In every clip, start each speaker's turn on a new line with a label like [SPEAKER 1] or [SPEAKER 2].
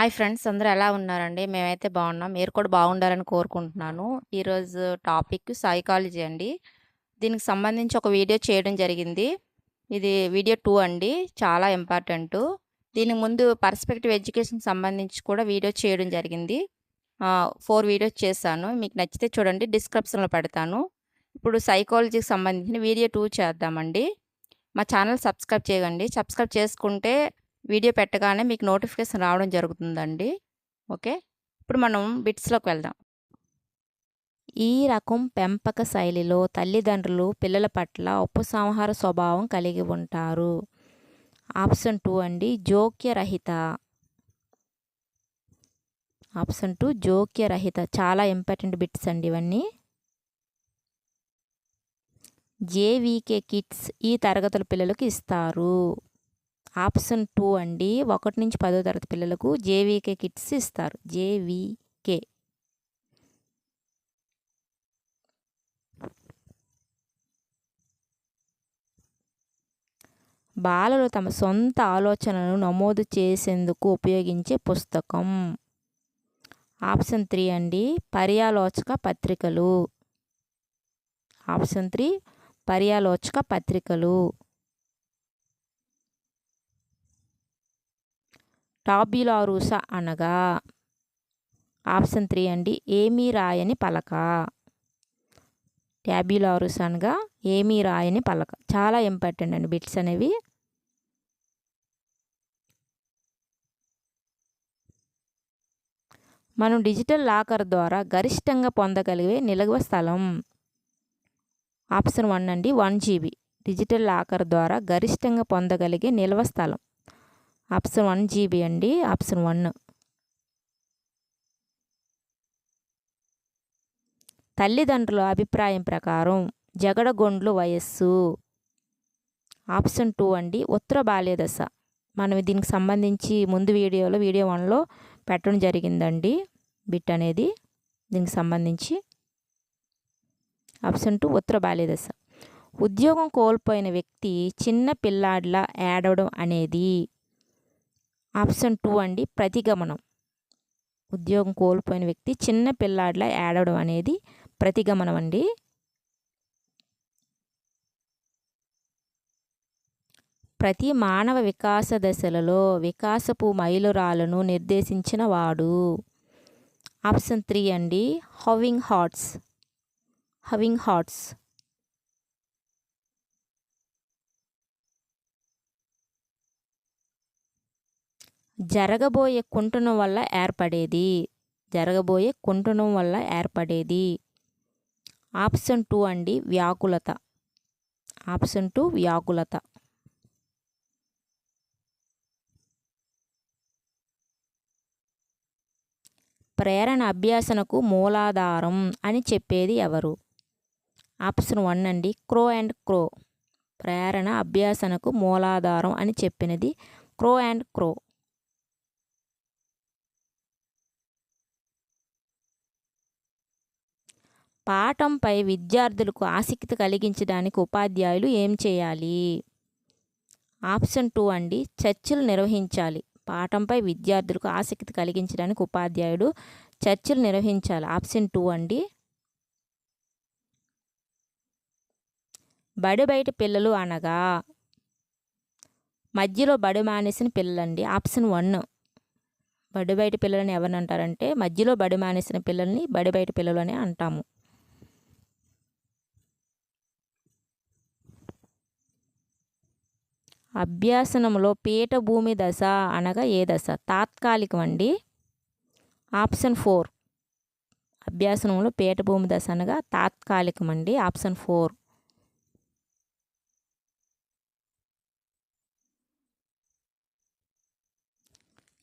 [SPEAKER 1] Hi friends, అందరూ ఎలా ఉన్నారండి? మేమైతే బాగున్నాం. మీరు కూడా బాగుండాలని కోరుకుంటున్నాను. ఈరోజు టాపిక్ సైకాలజీ అండి. దీనికి సంబంధించి ఒక వీడియో చేయడం జరిగింది. ఇది వీడియో 2 అండి. చాలా ఇంపార్టెంటు. దీనికి ముందు పర్స్పెక్టివ్ ఎడ్యుకేషన్‌కి సంబంధించి కూడా వీడియో చేయడం జరిగింది. 4 వీడియోస్ చేశాను. మీకు నచ్చితే చూడండి, డిస్క్రిప్షన్‌లో పెడతాను. ఇప్పుడు సైకాలజీకి సంబంధించిన వీడియో 2 చేద్దామండి. మా ఛానల్ సబ్స్క్రైబ్ చేయండి. సబ్స్క్రైబ్ చేసుకుంటే వీడియో పెట్టగానే మీకు నోటిఫికేషన్ రావడం జరుగుతుందండి. ఓకే. ఇప్పుడు మనం బిట్స్‌లోకి వెళ్దాం. ఈ రకం పెంపక శైలిలో తల్లిదండ్రులు పిల్లల పట్ల ఉపసంహార స్వభావం కలిగి ఉంటారు. ఆప్షన్ 2 అండి, జోక్యరహిత. ఆప్షన్ 2 జోక్యరహిత. చాలా ఇంపార్టెంట్ బిట్స్ అండి ఇవన్నీ. జేవీకే కిట్స్ ఈ తరగతుల పిల్లలకు ఇస్తారు. ఆప్షన్ 2 అండి, 1 నుంచి 10వ తరగతి పిల్లలకు జేవీకే కిట్స్ ఇస్తారు. జేవీకే. బాలలు తమ సొంత ఆలోచనలను నమోదు చేసేందుకు ఉపయోగించే పుస్తకం. ఆప్షన్ 3 అండి, పర్యాలోచక పత్రికలు. ఆప్షన్ 3 పర్యాలోచక పత్రికలు. టాబ్యులారుసా అనగా. ఆప్షన్ 3 అండి, ఏమీ రాయని పలక. ట్యాబ్యులారుస్ అనగా ఏమీ రాయని పలక. చాలా ఇంపార్టెంట్ అండి బిట్స్ అనేవి. మనం డిజిటల్ లాకర్ ద్వారా గరిష్టంగా పొందగలిగే నిల్వ స్థలం. ఆప్షన్ 1 అండి, 1 GB. డిజిటల్ లాకర్ ద్వారా గరిష్టంగా పొందగలిగే నిల్వ స్థలం. ఆప్షన్ 1 GB అండి. ఆప్షన్ 1. తల్లిదండ్రుల అభిప్రాయం ప్రకారం జగడగొండ్లు వయస్సు. ఆప్షన్ 2 అండి, ఉత్తర బాల్యదశ. మనం దీనికి సంబంధించి ముందు వీడియో 1లో పెట్టడం జరిగిందండి బిట్ అనేది దీనికి సంబంధించి. ఆప్షన్ 2 ఉత్తర బాల్యదశ. ఉద్యోగం కోల్పోయిన వ్యక్తి చిన్న పిల్లాడిలా ఏడవడం అనేది. ఆప్షన్ 2 అండి, ప్రతిగమనం. ఉద్యోగం కోల్పోయిన వ్యక్తి చిన్న పిల్లాడిలా ఏడవడం అనేది ప్రతిగమనం అండి. ప్రతి మానవ వికాస దశలలో వికాసపు మైలురాళ్లను నిర్దేశించిన వాడు. ఆప్షన్ 3 అండి, హవింగ్ హార్ట్స్. Having hearts. జరగబోయే కుంటునం వల్ల ఏర్పడేది. జరగబోయే కుంటునం వల్ల ఏర్పడేది. ఆప్షన్ 2 అండి, వ్యాకులత. ఆప్షన్ 2 వ్యాకులత. ప్రేరణ అభ్యాసనకు మూలాధారం అని చెప్పేది ఎవరు? ఆప్షన్ 1 అండి, క్రో అండ్ క్రో. ప్రేరణ అభ్యాసనకు మూలాధారం అని చెప్పినది క్రో అండ్ క్రో. పాఠంపై విద్యార్థులకు ఆసక్తి కలిగించడానికి ఉపాధ్యాయులు ఏం చేయాలి? ఆప్షన్ 2 అండి, చర్చలు నిర్వహించాలి. పాఠంపై విద్యార్థులకు ఆసక్తి కలిగించడానికి ఉపాధ్యాయుడు చర్చలు నిర్వహించాలి. ఆప్షన్ 2 అండి. బడి బయట పిల్లలు అనగా మధ్యలో బడి మానేసిన పిల్లలండి. ఆప్షన్ 1. బడి బయట పిల్లలని ఎవరిని అంటారంటే మధ్యలో బడి మానేసిన పిల్లల్ని బడి బయట పిల్లలు అని అంటాము. అభ్యాసనంలో పీఠభూమి దశ అనగా ఏ దశ? తాత్కాలికం అండి. ఆప్షన్ 4. అభ్యాసనంలో పీఠభూమి దశ అనగా తాత్కాలికం అండి. ఆప్షన్ 4.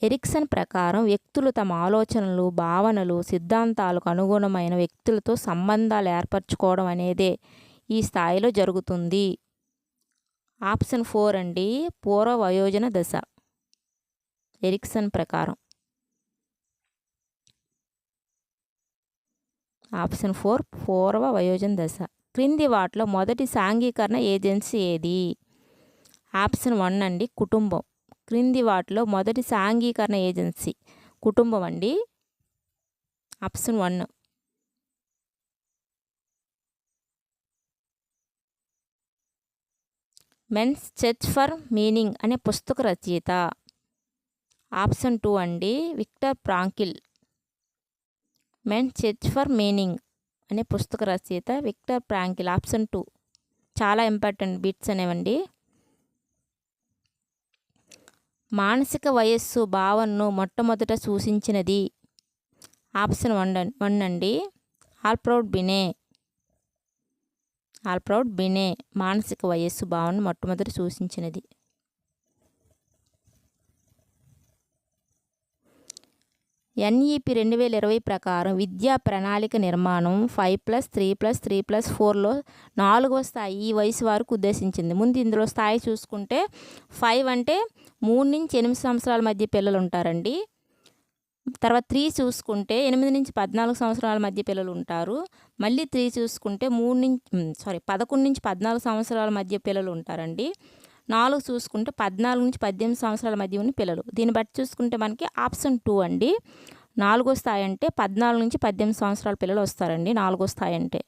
[SPEAKER 1] ఎరిక్సన్ ప్రకారం వ్యక్తులు తమ ఆలోచనలు, భావనలు, సిద్ధాంతాలకు అనుగుణమైన వ్యక్తులతో సంబంధాలు ఏర్పరచుకోవడం అనేదే ఈ స్థాయిలో జరుగుతుంది. ఆప్షన్ 4 అండి, పూర్వ వయోజన దశ. ఎరిక్సన్ ప్రకారం. ఆప్షన్ 4 పూర్వ వయోజన దశ. క్రింది వాటిలో మొదటి సాంఘీకరణ ఏజెన్సీ ఏది? ఆప్షన్ 1 అండి, కుటుంబం. క్రింది వాటిలో మొదటి సాంఘీకరణ ఏజెన్సీ కుటుంబం అండి. Option 1. Man's search for meaning అనే పుస్తక రచయిత. ఆప్షన్ 2 అండి, Victor Frankl. Man's search for meaning అనే పుస్తక రచయిత విక్టర్ ఫ్రాంకిల్. ఆప్షన్ 2. చాలా ఇంపార్టెంట్ బిట్స్ అనేవండి. మానసిక వయస్సు భావనను మొట్టమొదట సూచించినది. ఆప్షన్ 1 అండి, ఆల్ఫ్రెడ్ బినే. ఆల్ఫ్రెడ్ బినే మానసిక వయస్సు భావనను మొట్టమొదట సూచించినది. ఎన్ఈపి 2020 ప్రకారం విద్యా ప్రణాళిక నిర్మాణం 5+3+3+4లో 4వ స్థాయి ఈ వయసు వారికి ఉద్దేశించింది. ముందు ఇందులో స్థాయి చూసుకుంటే 5 అంటే 3 నుంచి 8 సంవత్సరాల మధ్య పిల్లలు ఉంటారండి. తర్వాత 3 చూసుకుంటే 8 నుంచి 14 సంవత్సరాల మధ్య పిల్లలు ఉంటారు. మళ్ళీ 3 చూసుకుంటే 11 నుంచి 14 సంవత్సరాల మధ్య పిల్లలు ఉంటారండి. 4 చూసుకుంటే 14 నుంచి 18 సంవత్సరాల మధ్య ఉన్న పిల్లలు. దీన్ని బట్టి చూసుకుంటే మనకి ఆప్షన్ 2 అండి. 4వ స్థాయి అంటే 14 నుంచి 18 సంవత్సరాల పిల్లలు వస్తారండి. 4వ స్థాయి అంటే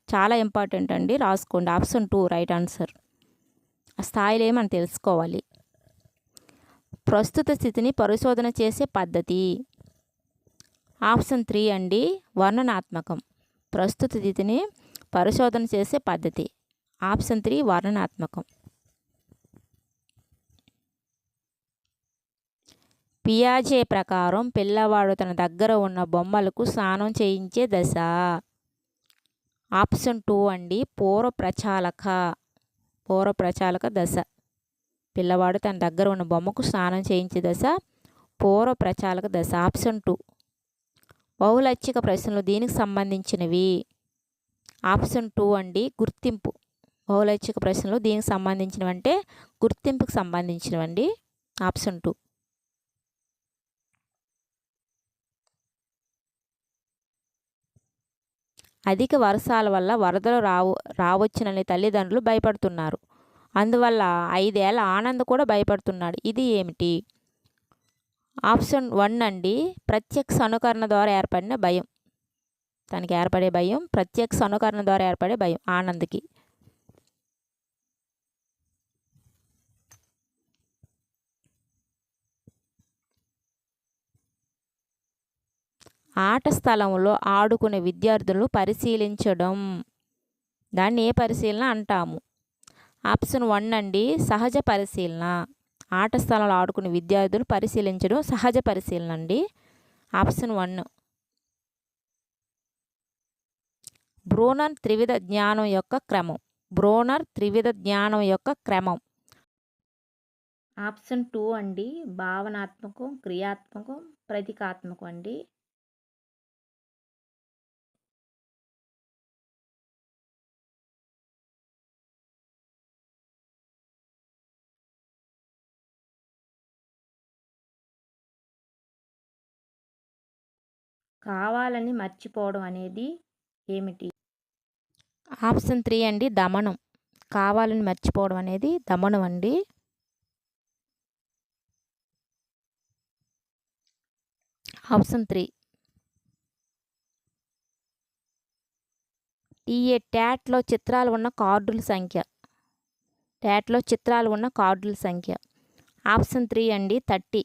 [SPEAKER 1] చాలా ఇంపార్టెంట్ అండి, రాసుకోండి. Option 2 right answer. ఆ స్థాయిలో మనం తెలుసుకోవాలి. ప్రస్తుత స్థితిని పరిశోధన చేసే పద్ధతి. ఆప్షన్ 3 అండి, వర్ణనాత్మకం. ప్రస్తుత స్థితిని పరిశోధన చేసే పద్ధతి. ఆప్షన్ 3 వర్ణనాత్మకం. పియాజే ప్రకారం పిల్లవాడు తన దగ్గర ఉన్న బొమ్మలకు స్నానం చేయించే దశ. ఆప్షన్ 2 అండి, పూర్వ ప్రచాలక దశ. పిల్లవాడు తన దగ్గర ఉన్న బొమ్మకు స్నానం చేయించే దశ పూర్వ ప్రచాలక దశ. ఆప్షన్ 2. బహుళైచ్ఛిక ప్రశ్నలు దీనికి సంబంధించినవి. ఆప్షన్ 2 అండి, గుర్తింపు. బహుళైచ్ఛిక ప్రశ్నలు దీనికి సంబంధించినవంటే గుర్తింపుకు సంబంధించినవండి. ఆప్షన్ 2. అధిక వర్షాల వల్ల వరదలు రావచ్చునని తల్లిదండ్రులు భయపడుతున్నారు. అందువల్ల 5 ఏళ్ల ఆనంద్ కూడా భయపడుతున్నాడు. ఇది ఏమిటి? ఆప్షన్ 1 అండి, ప్రత్యక్ష అనుకరణ ద్వారా ఏర్పడిన భయం. తనకి ఏర్పడే భయం ప్రత్యక్ష అనుకరణ ద్వారా ఏర్పడే భయం ఆనంద్కి. ఆట స్థలంలో ఆడుకునే విద్యార్థులను పరిశీలించడం. దాన్ని ఏ పరిశీలన అంటాము? ఆప్షన్ 1 అండి, సహజ పరిశీలన. ఆట స్థలంలో ఆడుకునే విద్యార్థులు పరిశీలించడం సహజ పరిశీలన అండి. ఆప్షన్ 1. బ్రూనర్ త్రివిధ జ్ఞానం యొక్క క్రమం. ఆప్షన్ 2 అండి, భావనాత్మకం, క్రియాత్మకం, ప్రతీకాత్మకం అండి. కావాలని మర్చిపోవడం అనేది ఏమిటి? ఆప్షన్ 3 అండి, దమనం. కావాలని మర్చిపోవడం అనేది దమనం అండి. ఆప్షన్ 3. ట్యాట్లో చిత్రాలు ఉన్న కార్డుల సంఖ్య. ఆప్షన్ 3 అండి, 30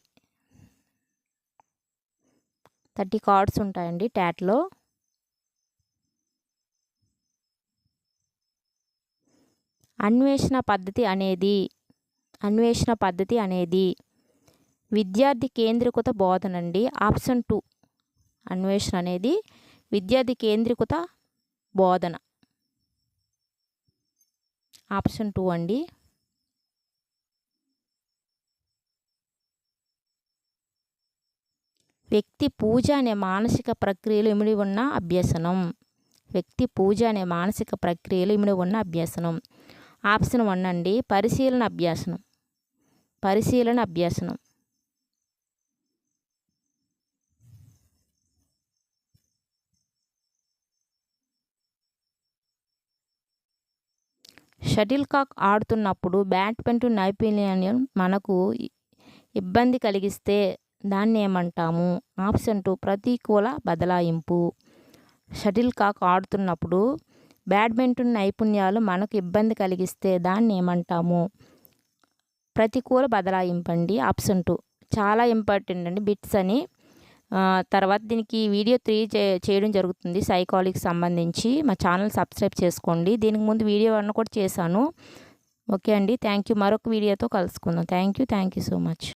[SPEAKER 1] కార్డ్స్ ఉంటాయండి ట్యాట్లో. అన్వేషణ పద్ధతి అనేది విద్యార్థి కేంద్రీకృత బోధన అండి. ఆప్షన్ 2. అన్వేషణ అనేది విద్యార్థి కేంద్రీకృత బోధన. ఆప్షన్ 2 అండి. వ్యక్తి పూజ అనే మానసిక ప్రక్రియలో ఇమిడి ఉన్న అభ్యసనం. ఆప్షన్ 1 అండి, పరిశీలన అభ్యాసనం. షటిల్ కాక్ ఆడుతున్నప్పుడు బ్యాడ్మింటన్ నైపుణ్యం మనకు ఇబ్బంది కలిగిస్తే దాన్ని ఏమంటాము? ఆప్షన్ 2 ప్రతికూల బదలాయింపు. షటిల్ కాక్ ఆడుతున్నప్పుడు బ్యాడ్మింటన్ నైపుణ్యాలు మనకు ఇబ్బంది కలిగిస్తే దాన్ని ఏమంటాము? ప్రతికూల బదలాయింపు అండి. ఆప్షన్ 2 చాలా ఇంపార్టెంట్ అండి బిట్స్ అని. తర్వాత దీనికి వీడియో 3 చేయడం జరుగుతుంది సైకాలజీకి సంబంధించి. మా ఛానల్ సబ్స్క్రైబ్ చేసుకోండి. దీనికి ముందు వీడియో 1 కూడా చేశాను. ఓకే అండి. Thank you. మరొక వీడియోతో కలుసుకుందాం. Thank you so much.